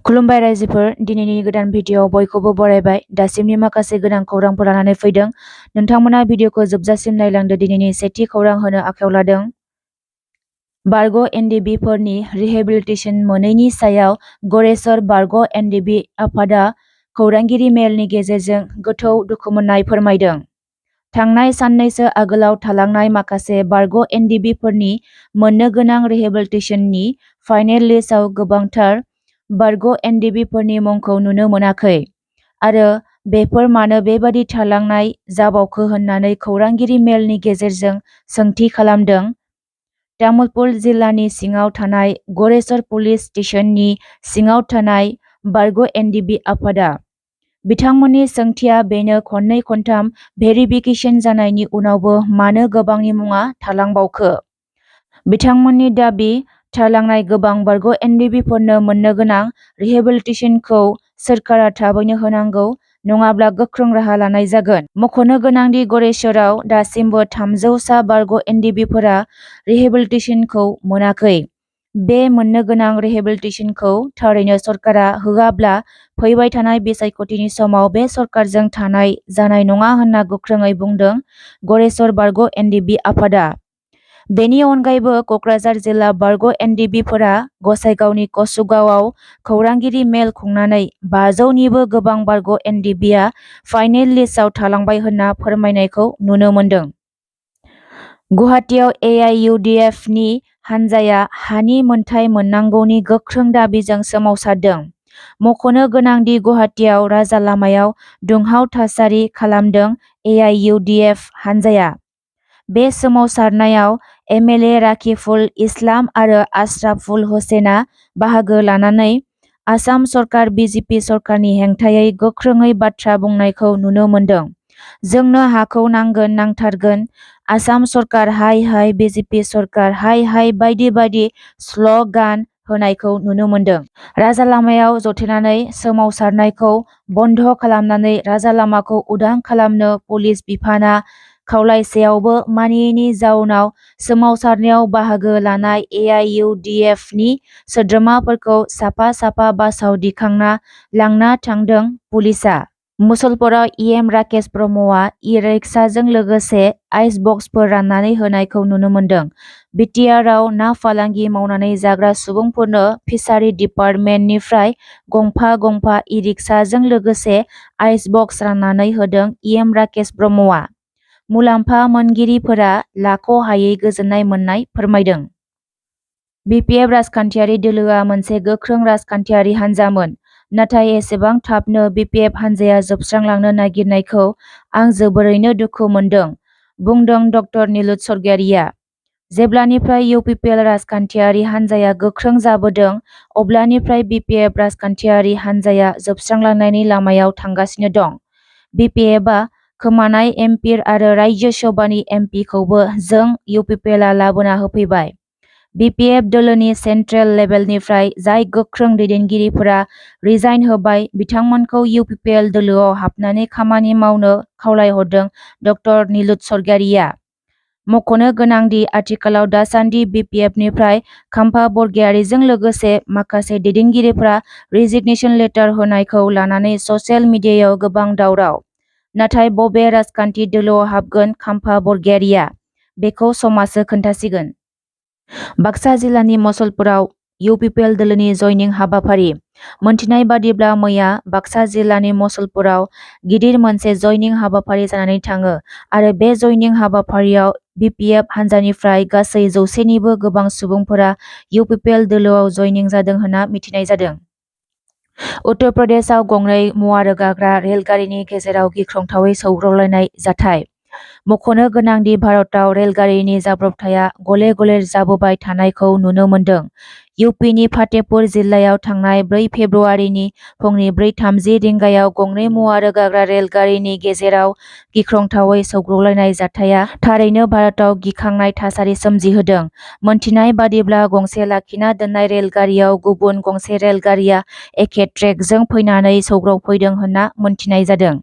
खुलुमबाय रायजोफोर, दिनैनि गोदान भिडिअआव बयखौबो बरायबाय। दासिमनि माखासे गोनां खौरांफोर लानानै फैदों। नोंथांमोना भिडिअखौ जोबजासिम नायलांदो। दिनैनि सेथि खौरां होनो आखायाव लादों। बारग' एनडिबिफोरनि रिहेबिलिटेसन मोनैनि सायाव गरेस्वर बारग' एनडिबि आफादा खौरांगिरि मेलनि गेजेरजों गोथौ दुखु मोननाय फोरमायदों। थांनाय साननैसो आगोलाव थालांनाय माखासे बारग' एनडिबिफोरनि मोननो गोनां रिहेबिलिटेसननि फाइनेल लिस्टआव गोबांथार बारग' एनडिबिफोरनि मुंखौ नुनो मोनाखै आरो बेफोर मानो बेबादि थालांनाय जाबावखो होननानै खौरांगिरि मेलनि गेजेरजों सोंथि खालामदों। तामुलपुर जिल्लानि सिङाव थानाय गरेस्वर पुलिस स्टेशननि सिङाव थानाय बारग' एनडिबि आफादा। बिथांमोननि सोंथिया बेनो खननै खनथाम भेरिफिकेसन जानायनि उनावबो मानो गोबांनि मुङा थालांबावखो? बिथांमोननि दाबि थालांनाय गोबां बारग' एनडिबिफोरनो मोननो गोनां रिहेबिलिटेसनखौ सोरखारा थाबैनो होनांगौ, नङाब्ला गोख्रों राहा लानाय जागोन। मख'नो गोनांदि गरेस्वराव दासिमबो 300 सा बारग' एनडिबिफोरा रिहेबिलिटेसनखौ मोनाखै। बे मोननो गोनां रिहेबिलिटेसनखौ थारैनो सरकारा होआब्ला फैबाय थानाय बिसायख'थिनि समाव बे सरकारजों थानाय जानाय नङा होनना गोख्रोङै बुंदों गरेस्वर बारग' एनडिबि आफादा। बेनि अनगायैबो क'क्राझार जिल्ला बारग' एनडिबिफोरा गसाइगावनि कसुगावआव खौरांगिरि मेल खुंनानै 500निबो गोबां बारग' एनडिबिआ फाइनेल लिस्टआव थालांबाय होनना फोरमायनायखौ नुनो मोन्दों। गुवाहाटीआव एआइइउडिएफनि हानजाया हानि मोनथाय मोननांगौनि गोख्रों दाबिजों सोमावसारदों। मख'नो गोनांदि गुवाहाटीआव राजालामायाव दुंहाव थासारि खालामदों एआइइउडिएफ हानजाया। बे सोमावसारनायाव एमएलए राकिबुल इस्लाम आरो आशराफुल हुसैना बाहागो लानानै आसाम सरकार बिजेपि सरकारनि हेंथायै गोख्रोङै बाथ्रा बुंनायखौ नुनो मोन्दों। जोंनो हाखौ नांगोन, नांथारगोन, आसाम सरकार हाय हाय, बिजेपि सरकार हाय हाय बायदि बायदि स्ल'गान होनायखौ नुनो मोन्दों। राजालामायाव जथेनानै सोमावसारनायखौ बन्द खालामनानै राजालामाखौ उदां खालामनो पुलिस बिफानआ खावलायसेयावबो मानियैनि जाउनाव सोमावसारनायाव बाहागो लानाय एआइइउडिएफनि सोद्रोमाफोरखौ साफा साफा बासाव दिखांना लांना थांदों पुलिसआ। मुसलपुराव इएम राकेश ब्रह्मआ इ-रिक्साजों लोगोसे आइस बक्सफोर राननानै होनायखौ नुनो मोन्दों। बिटिआरआव ना फालांगि मावनानै जाग्रा सुबुंफोरनो फिसारि डिपार्टमेन्टनिफ्राय गंफा गंफा इ-रिक्साजों लोगोसे आइस बक्स राननानै होदों इएम राकेश ब्रह्मआ। मुलाम्फा मोनगिरिफोरा लाख'हायै गोजोननाय मोननाय फोरमायदों। बिपिएफ राजखान्थियारि दोलोआ मोनसे गोख्रों राजखान्थियारि हान्जामोन, नाथाय एसेबां थाबनो बिपिएफ हान्जाया जोबस्रांलांनो नागिरनायखौ आं जोबोरैनो दुखु मोनदों, बुंदों ड निलुत सर्गियारिआ। जेब्लानिफ्राय इउपिपिएल राजखान्थियारि हान्जाया गोख्रों जाबोदों, अब्लानिफ्राय बिपिएफ राजखान्थियारि हान्जाया जोबस्रांलांनायनि लामायाव थांगासिनो दं। बिपिएफआ खोमानाय एमपि आरो रायजो सभानि एमपिखौबो जों इउपिपिएलआ लाबोना होफैबाय। बिपिएफ दोलोनि सेन्ट्रेल लेभेलनिफ्राय जाय गोख्रों दैदेनगिरिफोरा रिजाइन होबाय, बिथांमोनखौ इउपिपिएल दोलोआव हाबनानै खामानि मावनो खावलायहरदों ड निलुत सर्गियारिआ। मख'नो गोनांदि आथिखालाव दासान्दि बिपिएफनिफ्राय खाम्फा बरगयारिजों लोगोसे माखासे दैदेनगिरिफोरा रिजिगनेसन लेटार होनायखौ लानानै ससियेल मिडियायाव गोबां दावराव। नाथाय बबे राजखान्थि दोलोआव हाबगोन खाम्फा बरगयारिआ, बेखौ समासो खोन्थासिगोन। बाक्सा जिल्लानि मुसलपुराव इउपिपिएल दोलोनि जयनिं हाबाफारि। मोनथिनाय बादिब्ला मैया बाक्सा जिल्लानि मुसलपुराव गिदिर मोनसे जयनिं हाबाफारि जानानै थाङो आरो बे जयनिं हाबाफारियाव बिपिएफ हान्जानिफ्राय गासै 100निबो गोबां सुबुंफोरा इउपिपिएल दोलोआव जयनिं जादों होनना मिथिनाय जादों। उत्तर प्रदेशआव गंनै मुवा रोगाग्रा रेलगारिनि गेजेराव गिख्रंथावै सौग्रावलायनाय जाथाय। मख'नो गोनांदि भारतआव रेलगारिनि जाब्रबथाया गले गले जाबोबाय थानायखौ नुनो मोन्दों। इउपिनि फातेहपुर जिल्लायाव थांनाय 4 फेब्रुआरिनि फुंनि 4:30 रिंगायाव गंनै मुवा रोगाग्रा रेलगारिनि गेजेराव गिख्रंथावै सौग्रावलायनाय जाथाया थारैनो भारतआव गिखांनाय थासारि सोमजिहोदों। मोनथिनाय बादिब्ला गंसे लाखिना दोननाय रेलगारियाव गुबुन गंसे रेलगारिया एखे ट्रेकजों फैनानै सौग्रावफैदों होनना मोनथिनाय जादों।